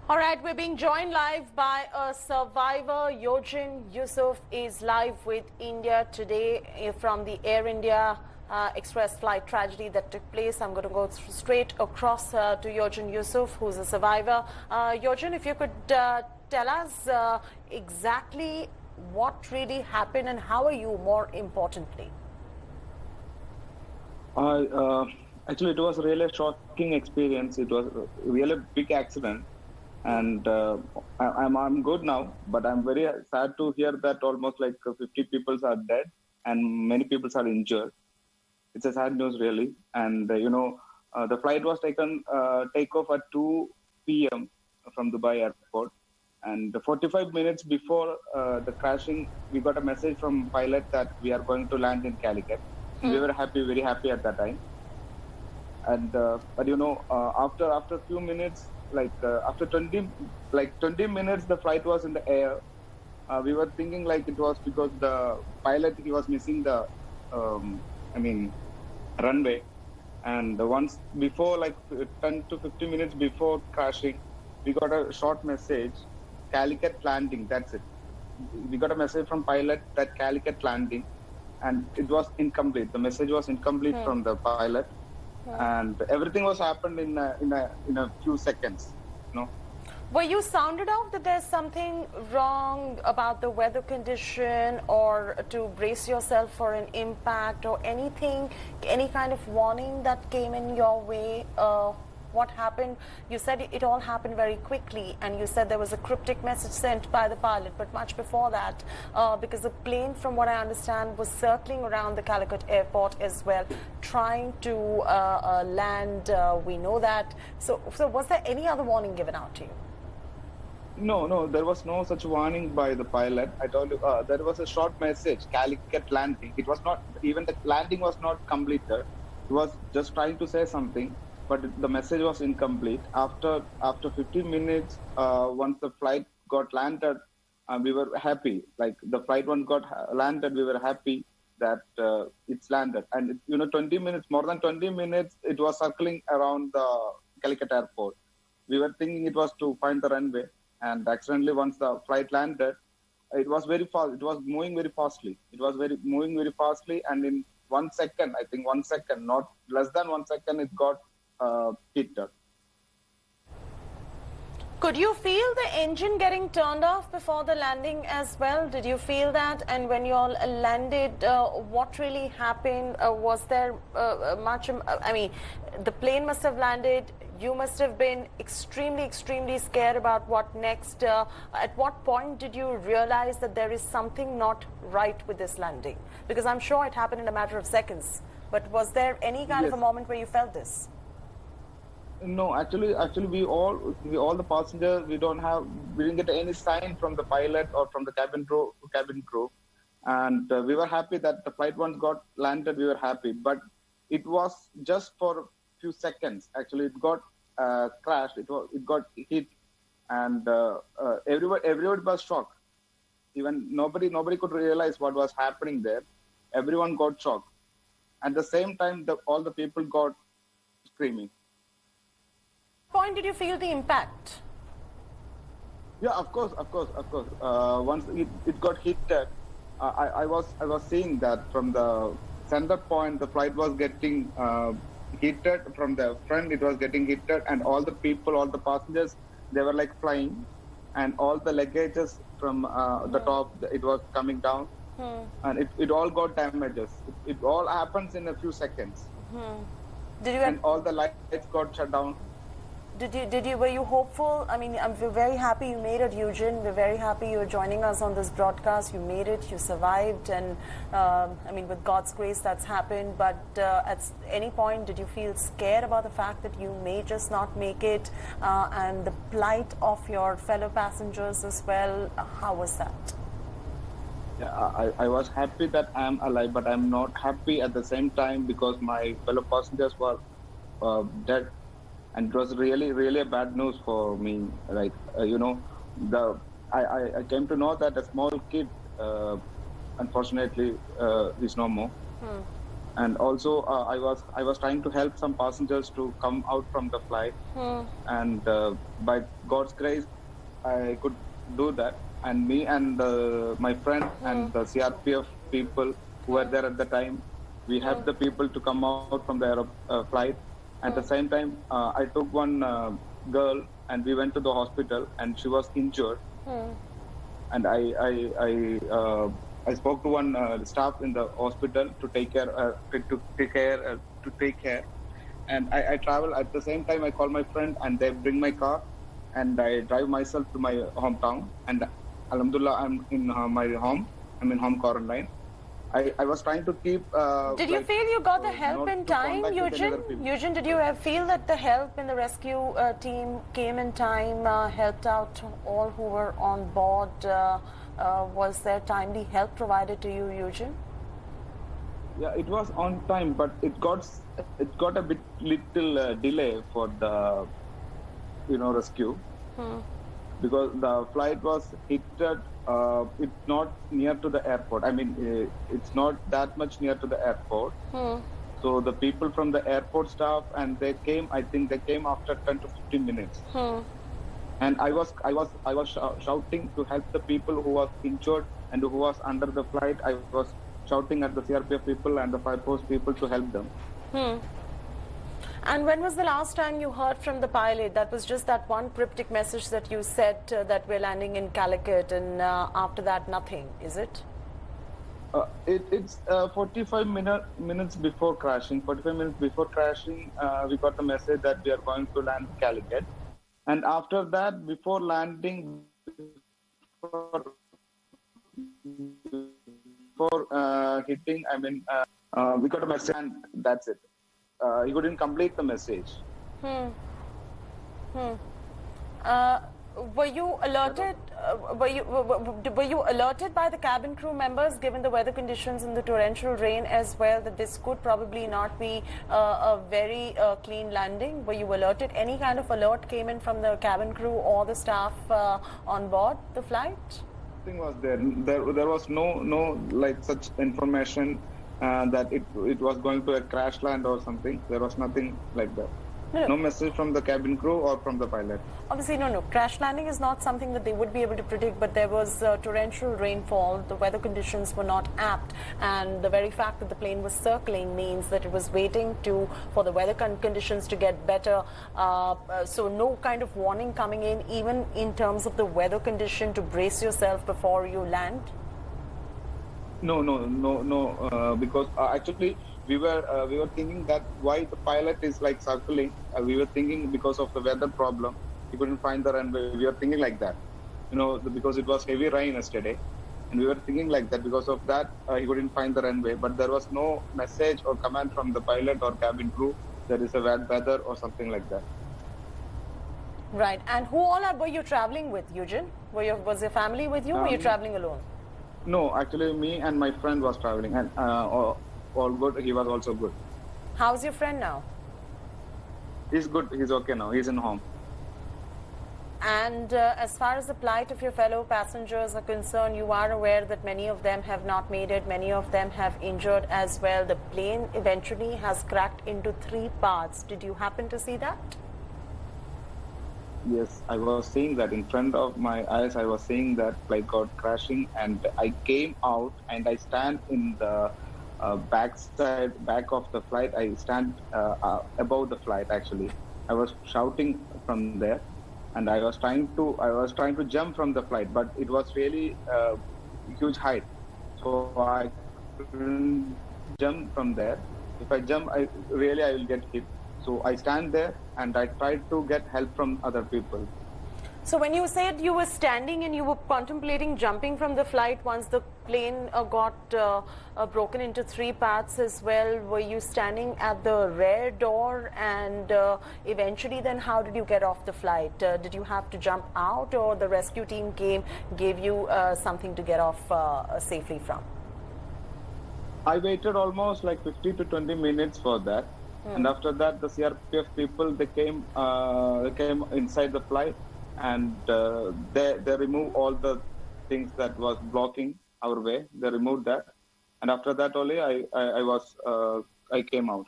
All right, we're being joined live by a survivor. Youjin Yusuf is live with India today from the Air India Express flight tragedy that took place. I'm going to go straight across to Youjin Yusuf, who's a survivor. Youjin, if you could tell us exactly what really happened and how are you, more importantly? Actually, it was really a shocking experience. It was a really big accident, and I'm good now. But I'm very sad to hear that almost like 50 people are dead and many people are injured. It's a sad news, really. And the flight was takeoff at 2 p.m. from Dubai airport, and 45 minutes before the crashing, we got a message from pilot that we are going to land in Calicut. And we were happy, very happy at that time. And but after a few minutes, after 20 minutes, the flight was in the air. We were thinking like it was because the pilot, he was missing the um, I mean runway. And once before, like 10 to 15 minutes before crashing, we got a short message, Calicut landing. That's it. We got a message from pilot that Calicut landing, and it was incomplete. The message was incomplete from the pilot, and everything was happened in a few seconds. You know. Were you sounded off that there's something wrong about the weather condition, or to brace yourself for an impact, or anything, any kind of warning that came in your way? What happened? You said it all happened very quickly, and you said there was a cryptic message sent by the pilot, but much before that, because the plane, from what I understand, was circling around the Calicut airport as well, trying to land. We know that. So was there any other warning given out to you? No, there was no such warning by the pilot. I told you, there was a short message, Calicut landing. It was not, even the landing was not completed. He was just trying to say something, but the message was incomplete. After 15 minutes, once the flight got landed, we were happy. Like the flight one got landed, we were happy that it's landed. And 20 minutes, more than 20 minutes, it was circling around the Calicut airport. We were thinking it was to find the runway. And accidentally, once the flight landed, it was very fast. It was moving very fastly. Moving very fastly, and in 1 second, I think 1 second, not less than 1 second, it got hit. Could you feel the engine getting turned off before the landing as well? Did you feel that? And when you all landed, what really happened? Was there much? I mean, the plane must have landed. You must have been extremely, extremely scared about what next. At what point did you realize that there is something not right with this landing? Because I'm sure it happened in a matter of seconds. But was there any kind of a moment where you felt this? No, actually, we all the passengers, we didn't get any sign from the pilot or from the cabin crew, and we were happy that the flight once got landed. We were happy, but it was just for a few seconds. Actually, it got crashed. It got hit, and everybody was shocked. Even nobody could realize what was happening there. Everyone got shocked. At the same time, all the people got screaming. Point did you feel the impact? Yeah, of course. Once it got hit, I was seeing that from the center point, the flight was getting hit from the front. It was getting hit, and all the people, all the passengers, they were like flying, and all the luggages from the top, it was coming down, and it all got damages. It all happens in a few seconds. And all the lights got shut down. Were you hopeful? I mean, we're very happy you made it, Youjin. We're very happy you're joining us on this broadcast. You made it, you survived, and I mean, with God's grace, that's happened. But at any point, did you feel scared about the fact that you may just not make it, and the plight of your fellow passengers as well? How was that? Yeah, I was happy that I'm alive, but I'm not happy at the same time because my fellow passengers were dead. And it was really, really a bad news for me. Like, I came to know that a small kid, unfortunately, is no more. And also I was trying to help some passengers to come out from the flight, and by God's grace I could do that. And me and my friend and the CRPF people who were there at the time, we helped the people to come out from the flight. At the same time, I took one girl and we went to the hospital, and she was injured. And I spoke to one staff in the hospital to take care to take care. And I travel at the same time. I call my friend and they bring my car, and I drive myself to my hometown. And Alhamdulillah, I'm in my home. I'm in home quarantine. I was trying to keep. Did you feel you got the help in time, Youjin? Youjin, did you feel that the help in the rescue team came in time, helped out all who were on board? Was there timely help provided to you, Youjin? Yeah, it was on time, but it got a bit little delay for the rescue, because the flight was hit. It's not near to the airport. I mean, it's not that much near to the airport. So the people from the airport staff, and they came. I think they came after 10 to 15 minutes. And I was shouting to help the people who was injured and who was under the flight. I was shouting at the CRPF people and the Fire Force people to help them. And when was the last time you heard from the pilot? That was just that one cryptic message that you said that we're landing in Calicut, and after that, nothing, is it? It's 45 minutes before crashing. 45 minutes before crashing, we got a message that we are going to land Calicut. And after that, before landing, before hitting, we got a message, and that's it. He couldn't complete the message. Were you alerted? Were you alerted by the cabin crew members, given the weather conditions and the torrential rain as well, that this could probably not be a very clean landing? Were you alerted? Any kind of alert came in from the cabin crew or the staff on board the flight? Nothing was there. There was no like such information that it was going to a crash land or something. There was nothing like that. No message from the cabin crew or from the pilot. Obviously, no. Crash landing is not something that they would be able to predict, but there was torrential rainfall. The weather conditions were not apt, and the very fact that the plane was circling means that it was waiting for the weather conditions to get better. So no kind of warning coming in, even in terms of the weather condition, to brace yourself before you land? No, because actually we were thinking that why the pilot is like circling. We were thinking because of the weather problem, he couldn't find the runway. We were thinking like that, because it was heavy rain yesterday, and we were thinking like that. Because of that, he couldn't find the runway. But there was no message or command from the pilot or cabin crew there is a bad weather or something like that. Right. And who all were you traveling with, Youjin? Was your family with you, or were you traveling alone? No, actually, me and my friend was traveling, and all good. He was also good. How's your friend now? He's good. He's okay now. He's in home. And as far as the plight of your fellow passengers are concerned, you are aware that many of them have not made it. Many of them have injured as well. The plane eventually has cracked into 3 parts. Did you happen to see that? Yes, I was seeing that in front of my eyes. I was seeing that flight got crashing, and I came out and I stand in the back of the flight. I stand above the flight. Actually, I was shouting from there, and I was trying to jump from the flight, but it was really huge height, so I couldn't jump from there. If I jump, I will get hit. So I stand there and I try to get help from other people. So when you said you were standing and you were contemplating jumping from the flight once the plane got broken into 3 parts as well, were you standing at the rear door, and eventually then how did you get off the flight? Did you have to jump out, or the rescue team gave you something to get off safely from? I waited almost like 50 to 20 minutes for that. And after that, the CRPF people, they came inside the flight, and they removed all the things that was blocking our way. They removed that, and after that only I came out.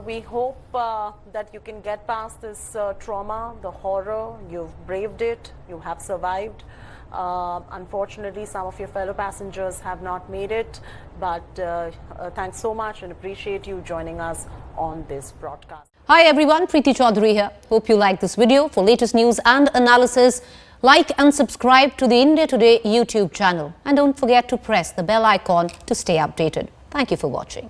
We hope that you can get past this trauma, the horror. You've braved it. You have survived. Unfortunately, some of your fellow passengers have not made it. But thanks so much and appreciate you joining us on this broadcast. Hi everyone, Preeti Chaudhary here. Hope you like this video. For latest news and analysis, like and subscribe to the India Today YouTube channel. And don't forget to press the bell icon to stay updated. Thank you for watching.